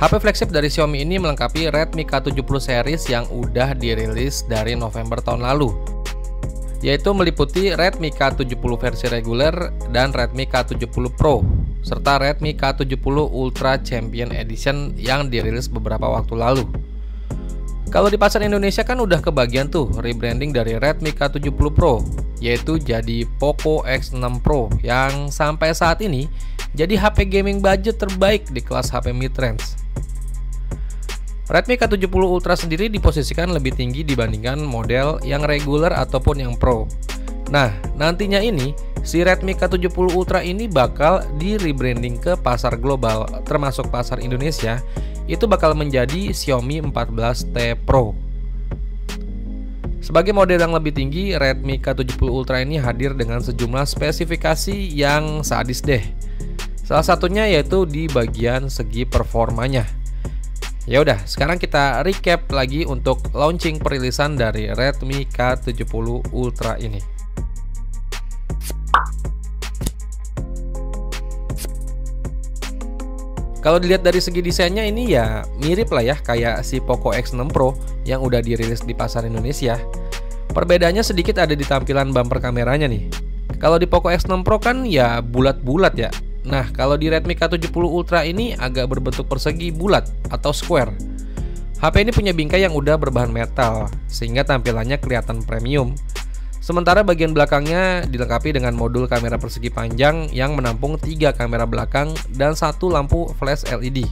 HP flagship dari Xiaomi ini melengkapi Redmi K70 series yang udah dirilis dari November tahun lalu, yaitu meliputi Redmi K70 versi reguler dan Redmi K70 Pro, serta Redmi K70 Ultra Champion Edition yang dirilis beberapa waktu lalu. Kalau di pasar Indonesia kan udah kebagian tuh rebranding dari Redmi K70 Pro, yaitu jadi Poco X6 Pro yang sampai saat ini jadi HP gaming budget terbaik di kelas HP mid-range. Redmi K70 Ultra sendiri diposisikan lebih tinggi dibandingkan model yang reguler ataupun yang Pro. Nah, nantinya ini si Redmi K70 Ultra ini bakal di rebranding ke pasar global, termasuk pasar Indonesia. Itu bakal menjadi Xiaomi 14T Pro. Sebagai model yang lebih tinggi, Redmi K70 Ultra ini hadir dengan sejumlah spesifikasi yang sadis deh. Salah satunya yaitu di bagian segi performanya. Ya udah, sekarang kita recap lagi untuk launching perilisan dari Redmi K70 Ultra ini. Kalau dilihat dari segi desainnya ini ya mirip lah ya kayak si Poco X6 Pro yang udah dirilis di pasar Indonesia. Perbedaannya sedikit ada di tampilan bumper kameranya nih. Kalau di Poco X6 Pro kan ya bulat-bulat ya. Nah, kalau di Redmi K70 Ultra ini agak berbentuk persegi bulat atau square. HP ini punya bingkai yang udah berbahan metal, sehingga tampilannya kelihatan premium. Sementara bagian belakangnya dilengkapi dengan modul kamera persegi panjang yang menampung 3 kamera belakang dan 1 lampu flash LED.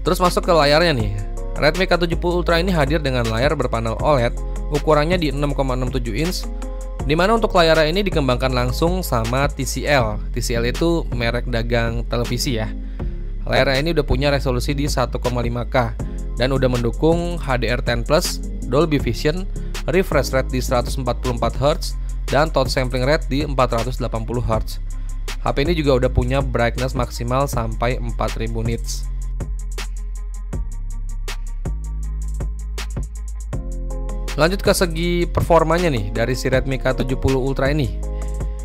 Terus masuk ke layarnya nih. Redmi K70 Ultra ini hadir dengan layar berpanel OLED, ukurannya di 6,67 inch. Dimana untuk layarnya ini dikembangkan langsung sama TCL. TCL itu merek dagang televisi ya. Layarnya ini udah punya resolusi di 1,5K dan udah mendukung HDR10+, Dolby Vision, refresh rate di 144Hz, dan touch sampling rate di 480Hz. HP ini juga udah punya brightness maksimal sampai 4000 nits. Lanjut ke segi performanya nih dari si Redmi K70 Ultra ini,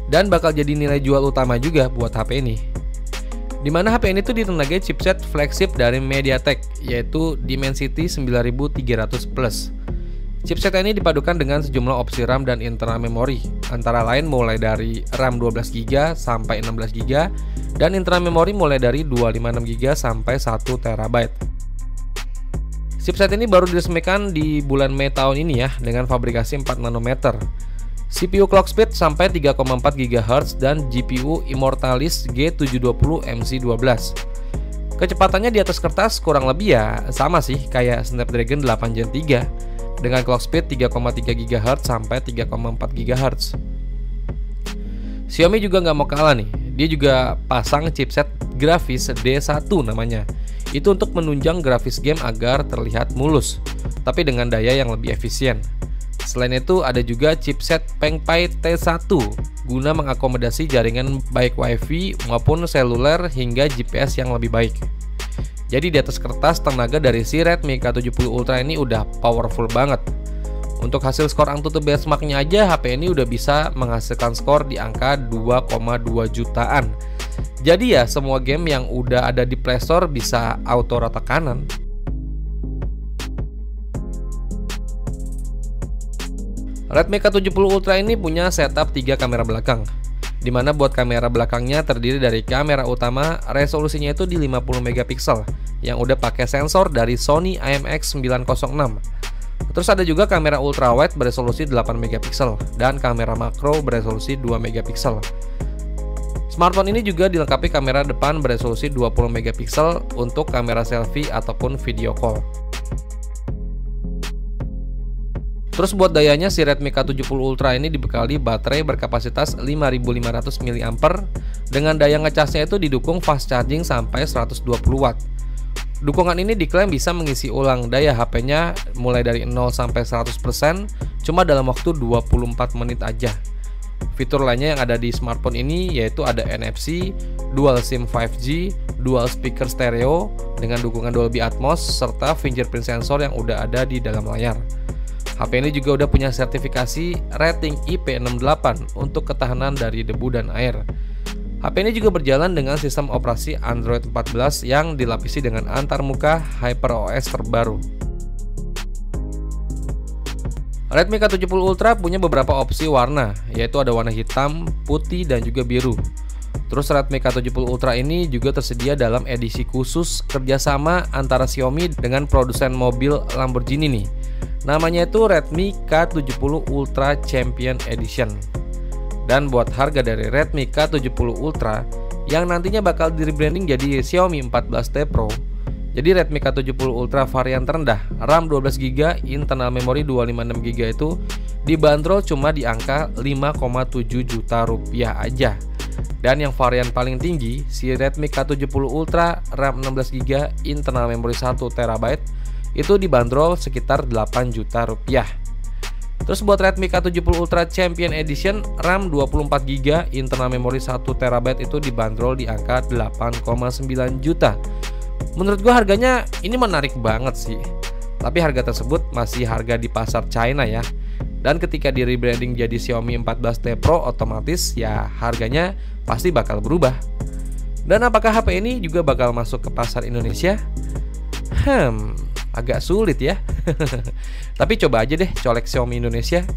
dan bakal jadi nilai jual utama juga buat HP ini. Dimana HP ini tuh ditenagai chipset flagship dari MediaTek, yaitu Dimensity 9300 Plus. Chipset ini dipadukan dengan sejumlah opsi RAM dan internal memori, antara lain mulai dari RAM 12GB sampai 16GB dan internal memori mulai dari 256GB sampai 1TB. Chipset ini baru diresmikan di bulan Mei tahun ini ya, dengan fabrikasi 4 nanometer. CPU clock speed sampai 3,4 GHz dan GPU Immortalis G720 MC12. Kecepatannya di atas kertas kurang lebih ya sama sih kayak Snapdragon 8 Gen 3 dengan clock speed 3,3 GHz sampai 3,4 GHz. Xiaomi juga nggak mau kalah nih, dia juga pasang chipset grafis D1 namanya. Itu untuk menunjang grafis game agar terlihat mulus, tapi dengan daya yang lebih efisien. Selain itu ada juga chipset Pengpai T1 guna mengakomodasi jaringan baik WiFi maupun seluler hingga GPS yang lebih baik. Jadi di atas kertas tenaga dari si Redmi K70 Ultra ini udah powerful banget. Untuk hasil skor AnTuTu benchmarknya aja HP ini udah bisa menghasilkan skor di angka 2,2 jutaan. Jadi ya semua game yang udah ada di Play Store bisa auto rata kanan. Redmi K70 Ultra ini punya setup 3 kamera belakang, dimana buat kamera belakangnya terdiri dari kamera utama resolusinya itu di 50 megapiksel yang udah pakai sensor dari Sony IMX906. Terus ada juga kamera ultrawide beresolusi 8 megapiksel dan kamera makro beresolusi 2 megapiksel. Smartphone ini juga dilengkapi kamera depan beresolusi 20 megapiksel untuk kamera selfie ataupun video call. Terus buat dayanya si Redmi K70 Ultra ini dibekali baterai berkapasitas 5500 mAh dengan daya ngecasnya itu didukung fast charging sampai 120 watt. Dukungan ini diklaim bisa mengisi ulang daya HP-nya mulai dari 0 sampai 100% cuma dalam waktu 24 menit aja. Fitur lainnya yang ada di smartphone ini yaitu ada NFC, dual SIM 5G, dual speaker stereo dengan dukungan Dolby Atmos serta fingerprint sensor yang udah ada di dalam layar. HP ini juga udah punya sertifikasi rating IP68 untuk ketahanan dari debu dan air. HP ini juga berjalan dengan sistem operasi Android 14 yang dilapisi dengan antarmuka HyperOS terbaru. Redmi K70 Ultra punya beberapa opsi warna, yaitu ada warna hitam, putih, dan juga biru. Terus Redmi K70 Ultra ini juga tersedia dalam edisi khusus kerjasama antara Xiaomi dengan produsen mobil Lamborghini nih. Namanya itu Redmi K70 Ultra Champion Edition. Dan buat harga dari Redmi K70 Ultra yang nantinya bakal di rebranding jadi Xiaomi 14T Pro, jadi Redmi K70 Ultra varian terendah, RAM 12GB, internal memori 256GB itu dibanderol cuma di angka 5,7 juta rupiah aja. Dan yang varian paling tinggi, si Redmi K70 Ultra RAM 16GB, internal memori 1TB itu dibanderol sekitar 8 juta rupiah. Terus buat Redmi K70 Ultra Champion Edition, RAM 24GB, internal memori 1TB itu dibanderol di angka 8,9 juta. Menurut gua harganya ini menarik banget sih. Tapi harga tersebut masih harga di pasar China ya. Dan ketika di rebranding jadi Xiaomi 14T Pro, otomatis ya harganya pasti bakal berubah. Dan apakah HP ini juga bakal masuk ke pasar Indonesia? Agak sulit ya. Tapi coba aja deh colek Xiaomi Indonesia.